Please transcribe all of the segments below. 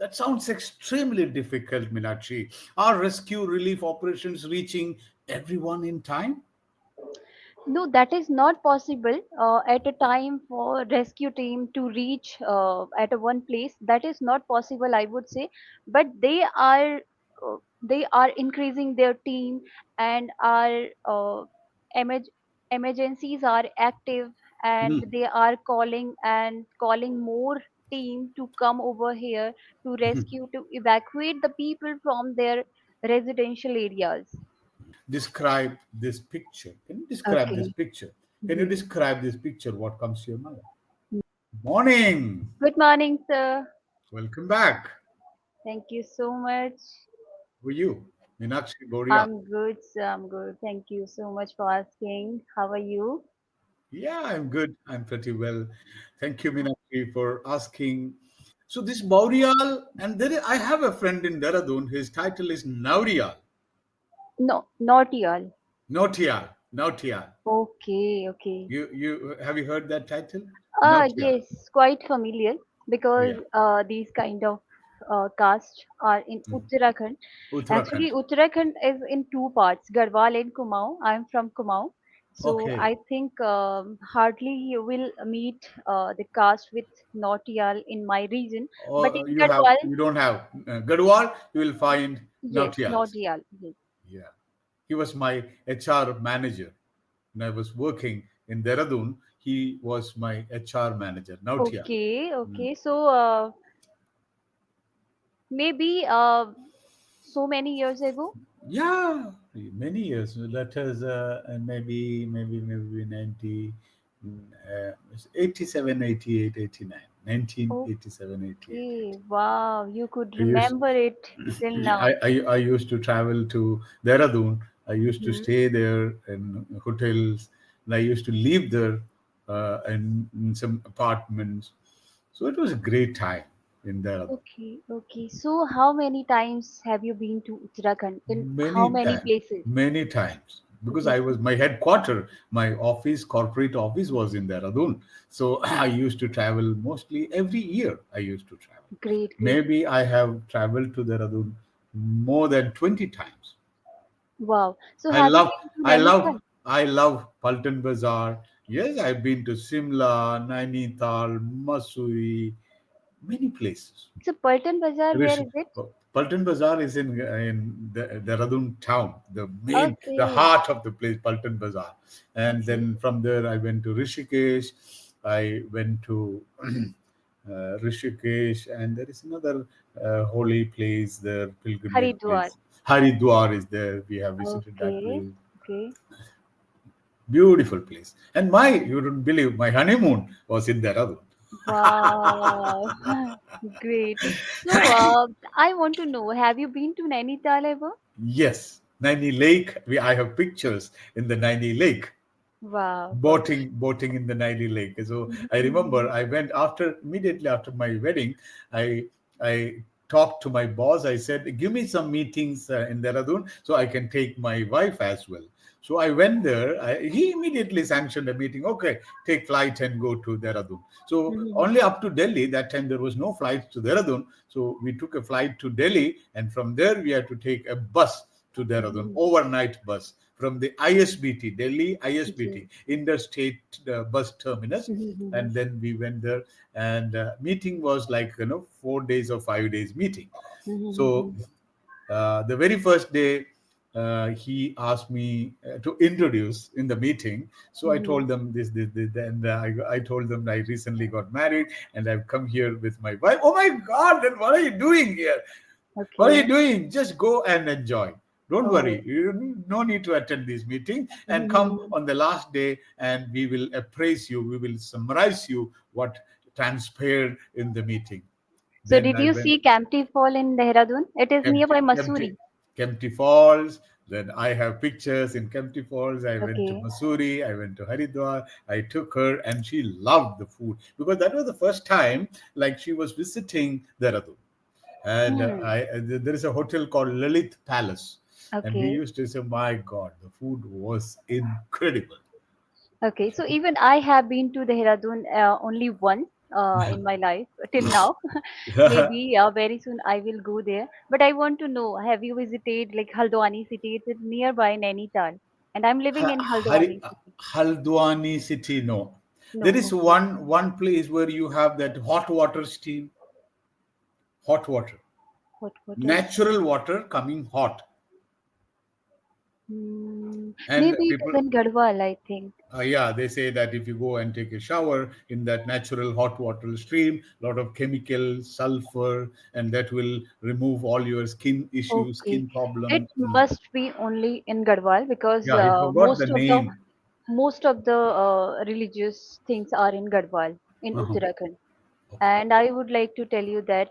That sounds extremely difficult, Meenakshi. Are rescue relief operations reaching everyone in time? No, that is not possible at a time for rescue team to reach at a one place. That is not possible, I would say. But they are increasing their team, and our emerg- emergencies are active, and Hmm. they are calling more team to come over here to rescue, to evacuate the people from their residential areas. Describe this picture. Can you describe this Okay. picture? Can you Mhm. describe this picture? What comes to your mind? Morning. Good morning, sir. Welcome back. Thank you so much. Who are you? Meenakshi Boria. I'm good, sir. I'm good. Thank you so much for asking. How are you? Yeah, I'm good. I'm pretty well. Thank you, Meenakshi, for asking. So this Baurial, and I have a friend in Dehradun. His title is Naurial. No, not y'all. Nautial. Nautial. Okay, okay. You have you heard that title? Nautial. Yes, quite familiar because Yeah. these kind of castes are in Mm. Uttarakhand. Actually, Uttarakhand. Uttarakhand is in two parts, Garhwal and Kumaon. I'm from Kumaon. So Okay. I think hardly you will meet the caste with Nautiyal in my region. But Or in Garhwal, you don't have Gadwal, you will find yes, Nautials. Nautiyal. Yes. Yeah. He was my HR manager. When I was working in Dehradun, he was my HR manager, Nautial. Okay, Mm. okay. So maybe so many years ago. Yeah, many years. Let us maybe 90, 87, 88, 89, 1987, 88. Okay, wow, you could I used remember it till now. I used to travel to Dehradun. I used to Mhm. stay there in hotels, and I used to live there in some apartments. So it was a great time in Dehradun. Okay, okay. So how many times have you been to Uttarakhand? In how Many many times, places? many times. Because Okay, I was my headquarter, my office, corporate office was in Dehradun. So I used to travel mostly every year. I used to travel. great, great. Maybe I have traveled to Dehradun more than 20 times. Wow. So I have you love, been to I love, Nainital? I love Paltan Bazaar. Yes, I've been to Simla, Nainital, Mussoorie, many places. So Paltan Bazaar, where Rish- is it? Paltan Bazaar is in the Dehradun town, the Okay, heart of the place, Paltan Bazaar. And okay. then from there, I went to Rishikesh. I went to Rishikesh, and there is another holy place there, pilgrimage Haridwar. place. Haridwar is there. We have visited that Okay, place. okay. Beautiful place. And you don't believe, my honeymoon was in Dehradun. Wow, great. So I want to know, have you been to Nainital ever? Yes, Naini Lake. I have pictures in the Naini Lake. Wow, wow. Boating in the Naini Lake. So I remember I went after immediately after my wedding. I I talked to my boss. I said, "Give me some meetings in Dehradun so I can take my wife as well." So I went there. He immediately sanctioned a meeting. Okay, take flight and go to Dehradun. So only up to Delhi. That time there was no flight to Dehradun. So we took a flight to Delhi, and from there we had to take a bus to Dehradun, overnight bus from the ISBT, Delhi ji. ISBT, Interstate Bus Terminus. And then we went there, and meeting was like 4 days or 5 days meeting. So the very first day, he asked me to introduce in the meeting. So I told them this, and I told them I recently got married and I've come here with my wife. Oh my God! Then what are you doing here? What are you Okay. doing? Just go and enjoy. Don't Oh. worry. You no need to attend this meeting and come on the last day and we will appraise you. We will summarize you what transpired in the meeting. So Then did I you went see Kempty Fall in Dehradun? It is Kempty, nearby Kempty, Mussoorie. Kempty Falls. Then I have pictures in Kempty Falls. I went to Okay. Mussoorie. I went to Haridwar. I took her and she loved the food because that was the first time like she was visiting Dehradun. And Hmm. there is a hotel called Lalit Palace, and we Okay. used to say, "My God, the food was incredible." Okay. So even I have been to Dehradun only once. in my life till now. Maybe very soon I will go there. But I want to know, have you visited like Haldwani city? It's nearby Nainital, and I'm living in Haldwani city. Haldwani city, no. There No, is okay. one place where you have that hot water steam, hot water, What is? natural water coming hot, and Maybe it is people. in Garhwal, I think. Yeah, they say that if you go and take a shower in that natural hot water stream, a lot of chemical, sulfur, and that will remove all your skin issues, Okay, skin it problem. must be only in Garhwal because Yeah, I forgot the name. most of the religious things are in Garhwal in Uh-huh. Uttarakhand. Okay. And I would like to tell you that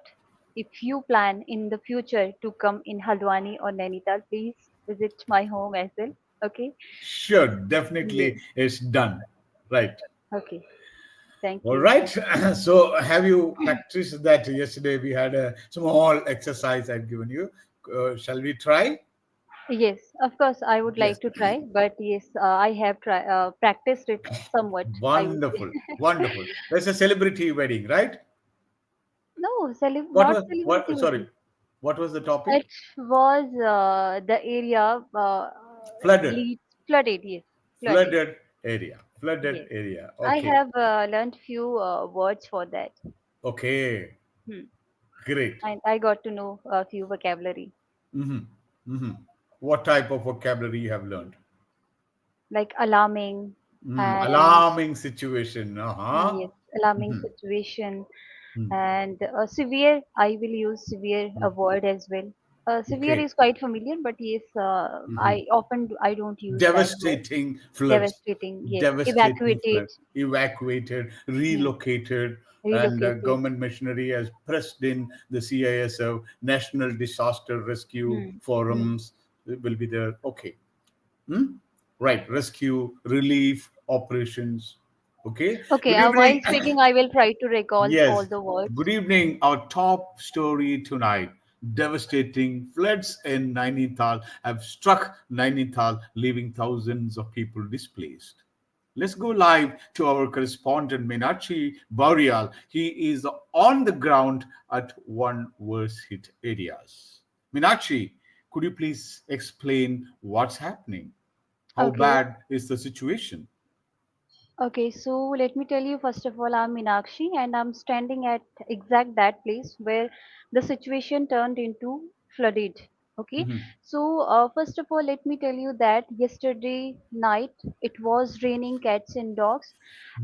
if you plan in the future to come in Haldwani or Nainital, please visit my home as well. Okay. Sure, Yes. definitely it's done. Right. Okay. Thank All you. right. So, have you practiced that yesterday? We had a small exercise I'd given you. Shall we try? Yes, of course, I would Yes. like to try, but yes, I have practiced it somewhat, I would say. Wonderful. Wonderful. That's a celebrity wedding, right? No, What not was celebrity what? Sorry. wedding. What was the topic? It was the area Flooded. flooded, yes, flooded. Flooded area. Flooded Yes, area. I Okay. have learned few words for that. Okay. Hmm. Great. And I got to know a few vocabulary, Mm-hmm. Mm-hmm. What type of vocabulary you have learned? like alarming and Alarming situation. Uh-huh. yes, alarming Mm-hmm. situation Mm. and severe. I will use severe a Mm. word as well. Severe Okay. is quite familiar, but yes, Mm-hmm. I don't use that word. Devastating floods, Devastating, yes. devastating Evacuated, flood, evacuated, hmm. relocated, and Relocated. government machinery has pressed in the CISF, National Disaster Rescue Hmm. Hmm. Forums will be there. Okay. Hmm? Right. Rescue, relief, operations. Okay. Okay, Good while evening. speaking, I will try to recall all Yes. the words. Good evening. Our top story tonight. Devastating floods in Nainital have struck Nainital, leaving thousands of people displaced. Let's go live to our correspondent Minachi Baurial. He is on the ground at one worst hit areas. Minachi, could you please explain what's happening? How Okay. bad is the situation? Okay, so let me tell you first of all, I'm Minakshi and I'm standing at exact that place where the situation turned into flooded. Okay, Mhm. so first of all, let me tell you that yesterday night it was raining cats and dogs,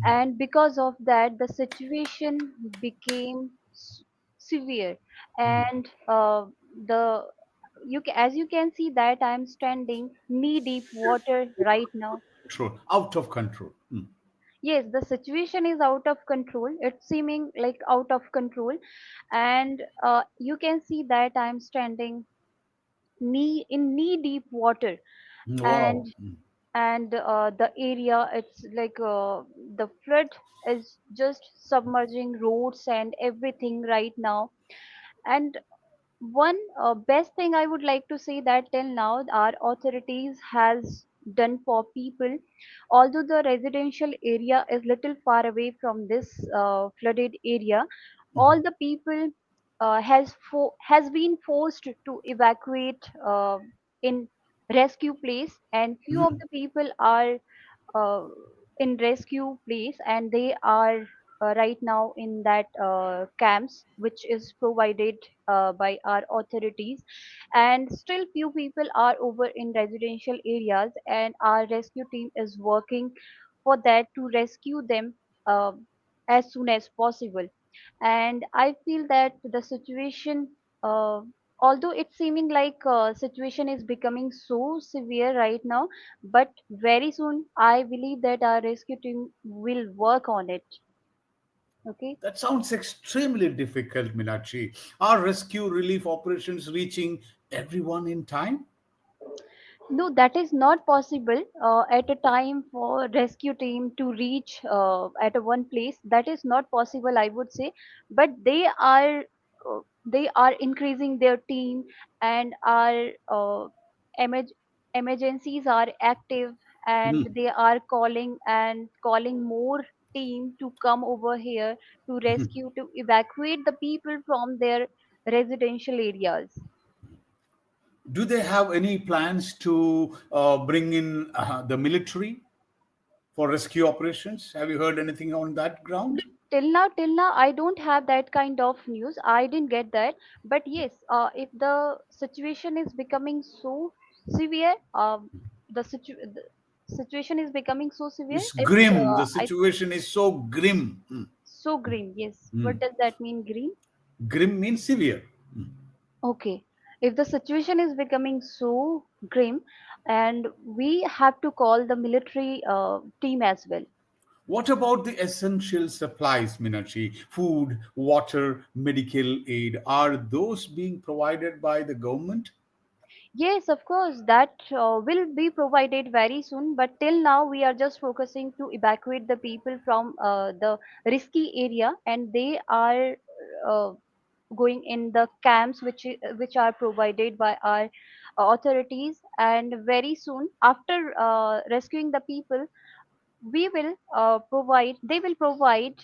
and because of that, the situation became severe. Mhm. And the as you can see that I'm standing knee deep water right now. Control, out of control. Mm. Yes, the situation is out of control. It's seeming like out of control, and you can see that I'm standing knee deep water, and Wow. the area it's like the flood is just submerging roads and everything right now. And one best thing I would like to say that till now our authorities has done for people, although the residential area is little far away from this flooded area, all the people has been forced to evacuate in rescue place, and few of Mhm. the people are uh, in rescue place, and they are right now in that camps which is provided by our authorities. And still few people are over in residential areas, and our rescue team is working for that to rescue them uh, as soon as possible. And I feel that the situation, uh, although it's seeming like situation is becoming so severe right now, but very soon I believe that our rescue team will work on it. Okay. That sounds extremely difficult, Minachi. Are rescue relief operations reaching everyone in time? No, that is not possible at a time for rescue team to reach at a one place. That is not possible, I would say. But they are increasing their team, and our emerg- emergencies are active, and Mhm. they are calling more. team to come over here to rescue, to evacuate the people from their residential areas. Do they have any plans to bring in the military for rescue operations? Have you heard anything on that ground? Till now, I don't have that kind of news. I didn't get that. But yes, if the situation is becoming so severe, the situation is becoming so severe. It's If grim. The I situation is so grim. so grim, yes. What Mm. does that mean, grim? Grim means severe. Okay. If the situation is becoming so grim, and we have to call the military team as well. What about the essential supplies, Minachi? Food, water, medical aid. Are those being provided by the government? Yes, of course, that will be provided very soon. But till now, we are just focusing to evacuate the people from the risky area, and they are uh, going in the camps which are provided by our authorities. And very soon, after rescuing the people, we will provide. They will provide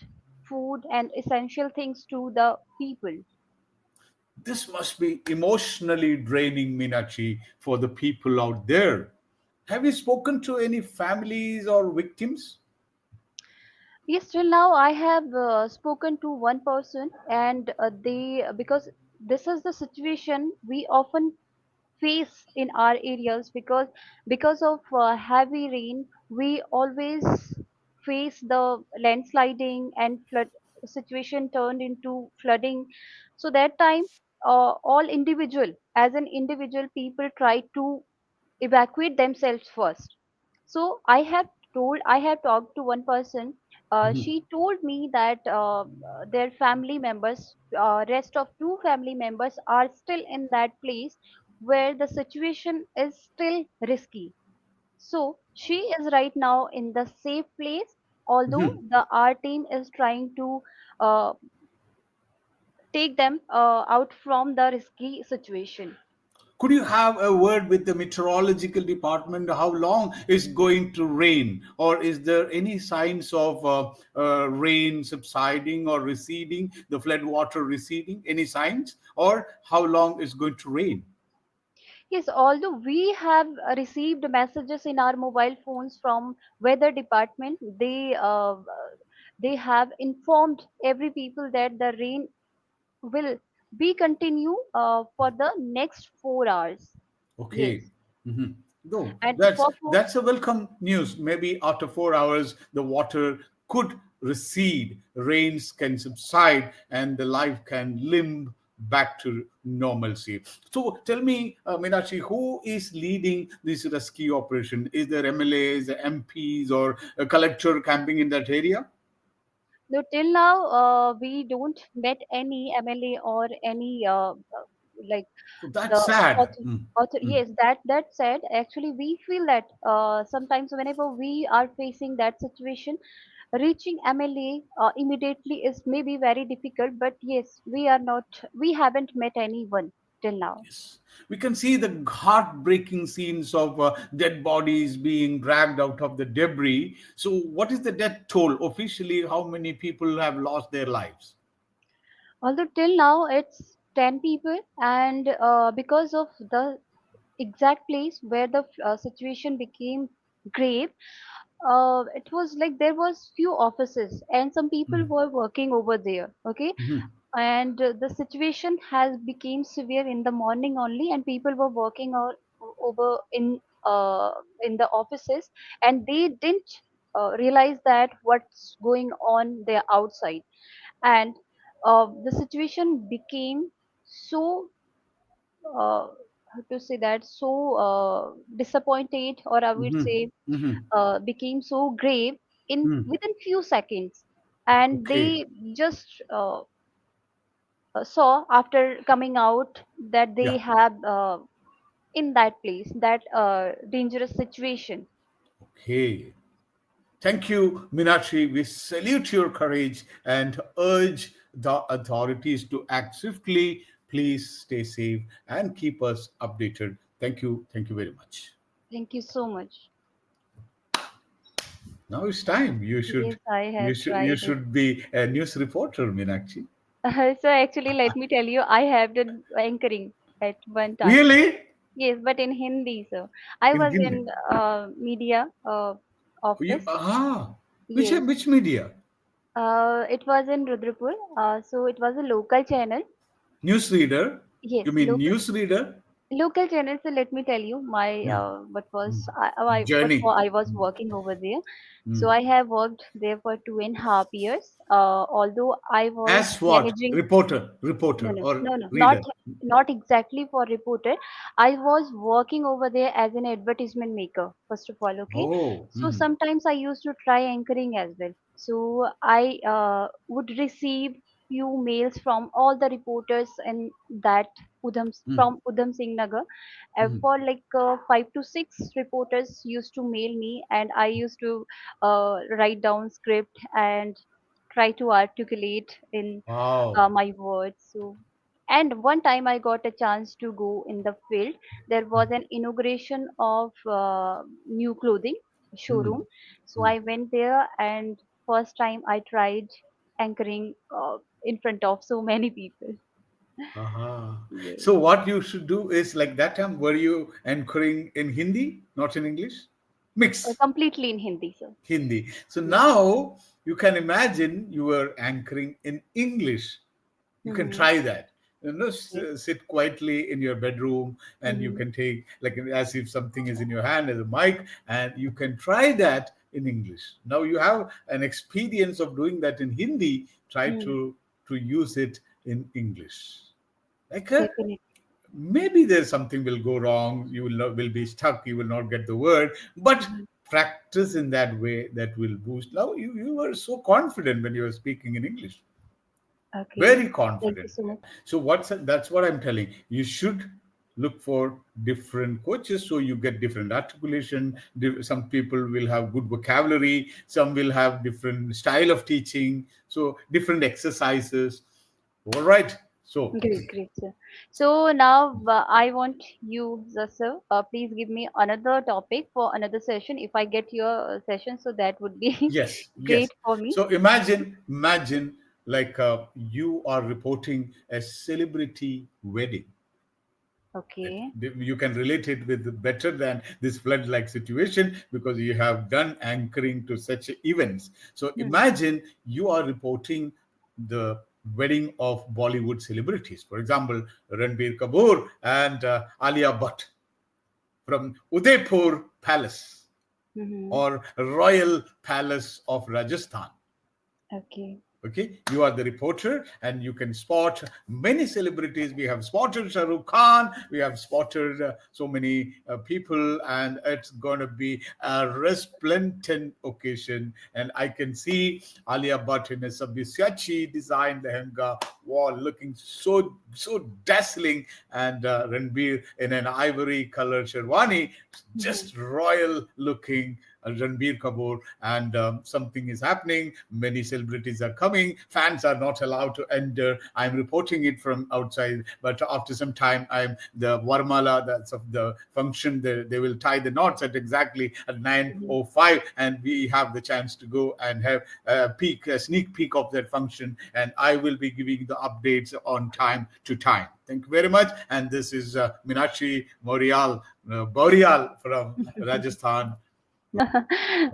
food and essential things to the people. This must be emotionally draining, Minachi, for the people out there. Have you spoken to any families or victims? Yes, till now I have spoken to one person, and they, because this is the situation we often face in our areas, because of heavy rain, we always face the landsliding and flood situation turned into flooding. So that time, all individual, as an individual, people try to evacuate themselves first. So I have talked to one person. She told me that their family members, rest of two family members, are still in that place where the situation is still risky. So she is right now in the safe place, although Mhm. the our team is trying to uh, take them out from the risky situation. Could you have a word with the meteorological department? How long is going to rain, or is there any signs of rain subsiding or receding, the flood water receding? Any signs, or how long is going to rain? Yes, although we have received messages in our mobile phones from weather department, they have informed every people that the rain will be continue for the next 4 hours. Okay. Yes, Mhm. No, and that's for that's a welcome news. Maybe after 4 hours, the water could recede, rains can subside, and the life can limp back to normalcy. So tell me, Meenakshi, who is leading this rescue operation? Is there MLAs, MPs, or a collector camping in that area? no, till now we don't met any MLA or any like So that's the sad. Mm, mm. yes, that said, actually we feel that sometimes whenever we are facing that situation, reaching MLA immediately is maybe very difficult. But yes, we haven't met anyone till now. Yes. We can see the heartbreaking scenes of dead bodies being dragged out of the debris. So, what is the death toll officially? How many people have lost their lives? Although till now it's 10 people, and because of the exact place where the situation became grave, it was like there was few offices and some people were working over there. Okay, Mhm. and the situation has become severe in the morning only, and people were working out over in the offices, and they didn't realize that what's going on there outside. And the situation became so how to say that, so disappointed, or I would Mhm. say Mhm. became so grave in Mhm. within few seconds. And Okay. they just saw after coming out that they Yeah. have in that place that dangerous situation. Okay. Thank you, Minashi. We salute your courage and urge the authorities to act swiftly. Please stay safe and keep us updated. Thank you. Thank you very much. Thank you so much. Now it's time. Yes, I have You tried it. should be a news reporter, Meenakshi. So actually, let me tell you, I have done anchoring at one time. Really? Yes, but in Hindi, so I In was Hindi? in media You office. Yes, which media? it was in Rudrapur. So it was a local channel. Newsreader? Yes, You mean newsreader? local channel. So let me tell you my Hmm. what was Hmm. what Journey. I was Hmm. working over there. So Hmm. I have worked there for 2.5 years. Although I was As what? managing. No, Reporter no, or no, no, reader? not exactly for reporter. I was working over there as an advertisement maker, first of all, okay? Oh. So Hmm. sometimes I used to try anchoring as well. So I would receive few mails from all the reporters in that Hmm. from Udham Singh Nagar. Hmm. For like 5 to 6 reporters used to mail me, and I used to write down script and try to articulate in Wow. my words. So, and one time I got a chance to go in the field. There was an inauguration of new clothing Hmm. showroom. So Hmm. I went there, and first time I tried anchoring in front of so many people. Aha. So Yes. what you should do is like that time were you anchoring in Hindi, not in English? Mix. Completely in Hindi, sir. Hindi. So Yes. now you can imagine you were anchoring in English. You can Mm-hmm. try that. Okay. Sit quietly in your bedroom and you Mm-hmm. can take like as if something is in your hand as a mic, and you can try that in English. Now you have an experience of doing that in Hindi. Try Mm. to use it in English. Like Definitely. maybe there's something will go wrong, you will be stuck, you will not get the word, but Mhm. practice in that way, that will boost. Now you were so confident when you were speaking in English, Okay. very Thank you confident. so much. So that's what I'm telling you, should look for different coaches so you get different articulation. Some people will have good vocabulary, some will have different style of teaching, so different exercises. All right, so Great, great, sir. So now I want you, sir, please give me another topic for another session. If I get your session, so that would be yes, great yes. for me. So imagine like you are reporting a celebrity wedding. Okay. You can relate it with better than this flood-like situation because you have done anchoring to such events. So Hmm. imagine you are reporting the wedding of Bollywood celebrities. For example, Ranbir Kapoor and Alia Bhatt from Udaipur Palace Mm-hmm. or Royal Palace of Rajasthan. Okay. Okay, you are the reporter and you can spot many celebrities. We have spotted Shah Rukh Khan, we have spotted so many people, and it's going to be a resplendent occasion. And I can see Alia Bhatt in a Sabyasachi designed lehenga, wall looking so dazzling, and Ranbir in an ivory colored sherwani, Mm-hmm. just royal looking. Ranbir Kapoor, and something is happening. Many celebrities are coming. Fans are not allowed to enter. I'm reporting it from outside, but after some time, I'm the Varmala, that's of the function. They will tie the knots at exactly at Mm-hmm. 9:05, and we have the chance to go and have a sneak peek of that function, and I will be giving the updates on time to time. Thank you very much. And this is Minashi Boreal from Rajasthan.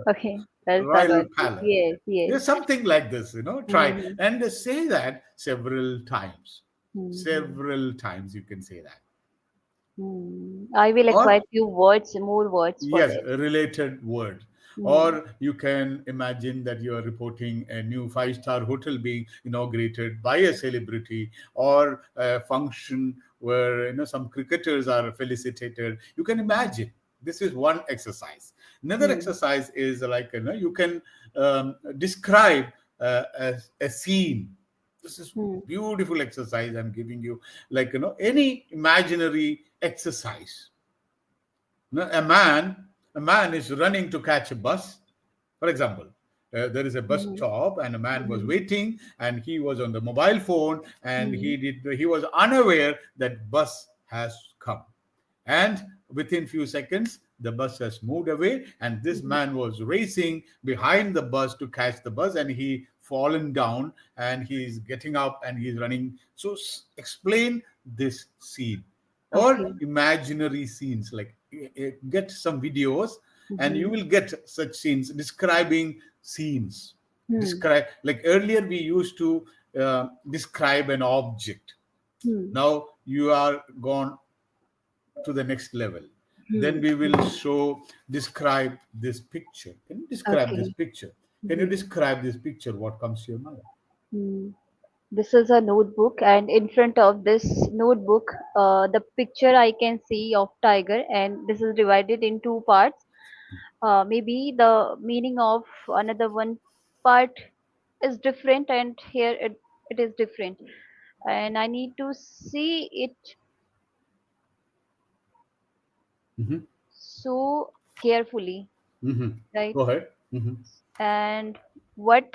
Okay. Well, Royal Saroj. Palace. Yes, yes. There's something like this, try Mm-hmm. and say that several times. Mm-hmm. Several times you can say that. I will acquire Or few words, more words for yes, that. a related word. Mm-hmm. Or you can imagine that you are reporting a new five-star hotel being inaugurated by a celebrity, or a function where some cricketers are felicitated. You can imagine. This is one exercise. Another Mm-hmm. exercise is like you can describe a scene. This is beautiful exercise I'm giving you. Like any imaginary exercise. No, a man is running to catch a bus. For example, there is a bus Mm-hmm. stop, and a man was Mm-hmm. waiting, and he was on the mobile phone, and Mm-hmm. he was unaware that bus has come, and within few seconds the bus has moved away, and this Mhm. man was racing behind the bus to catch the bus, and he fallen down and he's getting up and he's running. So explain this scene or Okay. imaginary scenes, like get some videos and you Mhm. will get such scenes describing scenes. Hmm. Describe, like earlier we used to describe an object. Hmm. Now you are gone to the next level. Then Hmm. we will show, describe this picture. Can you describe this Okay. picture? Can you Mhm. describe this picture? What comes to your mind? Hmm. This is a notebook, and in front of this notebook, the picture I can see of tiger, and this is divided in two parts. Maybe the meaning of another one part is different, and here it is different, and I need to see it Hmm. so carefully, Hmm. right? Go ahead. Hmm. And what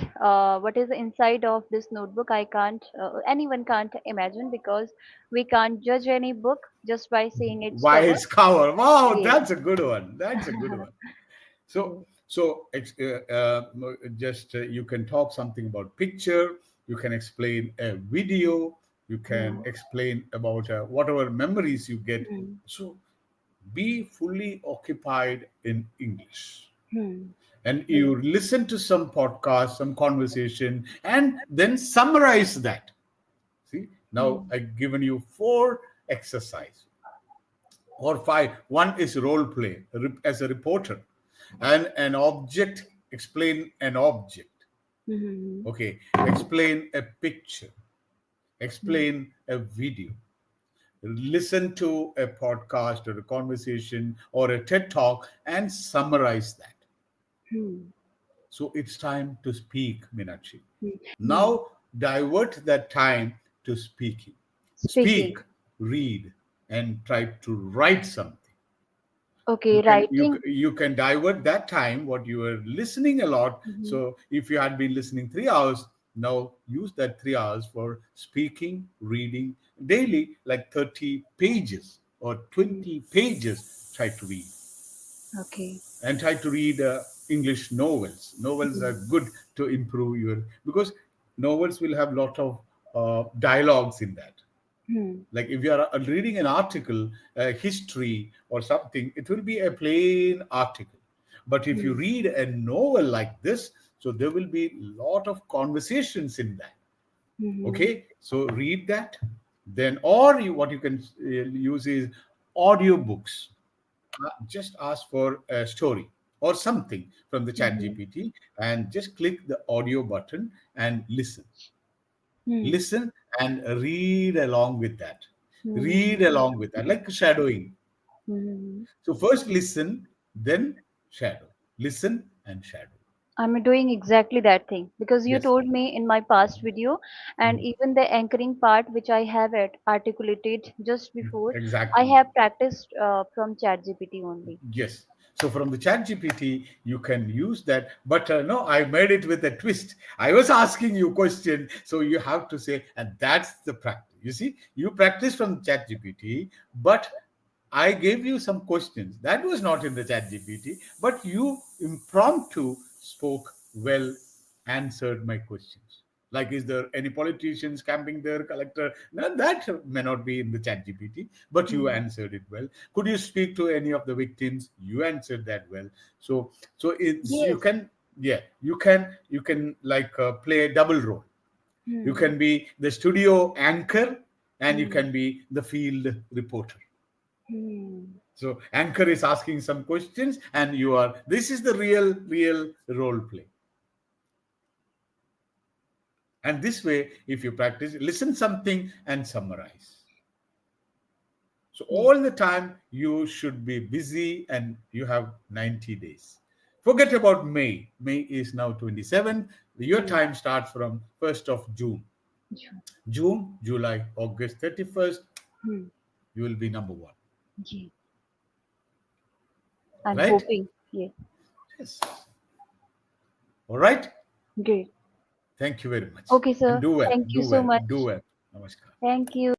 is inside of this notebook, I can't anyone can't imagine, because we can't judge any book just by seeing its Why cover. it's cover? Wow, Yeah. that's a good one. That's a good one. So, So, just you can talk something about picture. You can explain a video. You can hmm, explain about whatever memories you get. hmm, So, be fully occupied in English, hmm, and great. you listen to some podcast, some conversation, and then summarize that. See, now Hmm, I've given you four exercise or five. One is role play as a reporter, and an object, explain an object. hmm, Okay, explain a picture, hmm, explain a video, listen to a podcast or a conversation or a TED talk and summarize that. hmm, So it's time to speak, Meenakshi. hmm, hmm. Now divert that time to speaking. Speak, Speaking. read, and try to write something. Okay, writing. You can divert that time what you were listening a lot. Hmm. So if you had been listening 3 hours, now use that 3 hours for speaking, reading daily, like 30 pages or Hmm. 20 pages. Try to read, Okay. and try to read English novels. Novels Hmm. are good to improve your, because novels will have lot of dialogues in that. Hmm. Like if you are reading an article, history or something, it will be a plain article. But if you Hmm. read a novel like this, so there will be lot of conversations in that. Hmm. Okay, so read that. Then, or what you can use is audiobooks. Just ask for a story or something from the chat Hmm. gpt, and just click the audio button and listen. Hmm. Listen and read along with that. Read Hmm. along with that, like shadowing. Hmm. So first listen, then shadow. Listen and shadow. I'm doing exactly that thing, because you Yes. told me in my past video, and Mhm. even the anchoring part which I have articulated just before, I Exactly. have practiced from ChatGPT only. Yes. So from the chat GPT, you can use that. But no, I made it with a twist. I was asking you question. So you have to say, and that's the practice. You see, you practice from chat GPT, but I gave you some questions. That was not in the chat GPT, but you impromptu spoke well, answered my questions. Like, is there any politicians camping there, collector? No, that may not be in the chat GPT, but you Hmm. answered it well. Could you speak to any of the victims? You answered that well. So it's, you Yes. can, yeah, you can like play a double role. You Hmm. can be the studio anchor, and you Hmm. can be the field reporter. Hmm. So anchor is asking some questions, and you are. This is the real role play. And this way, if you practice, listen something and summarize. So Yes. all the time you should be busy, and you have 90 days. Forget about May. May is now 27. Your Hmm. time starts from 1st of June. Sure. June, July, August 31st, Hmm. you will be number one. Yeah. I'm Right? hoping. Yes. Yes. All right. Great. Thank you very much. Okay, And sir. do well, Thank you do so well, much. do well. Namaskar. Thank you.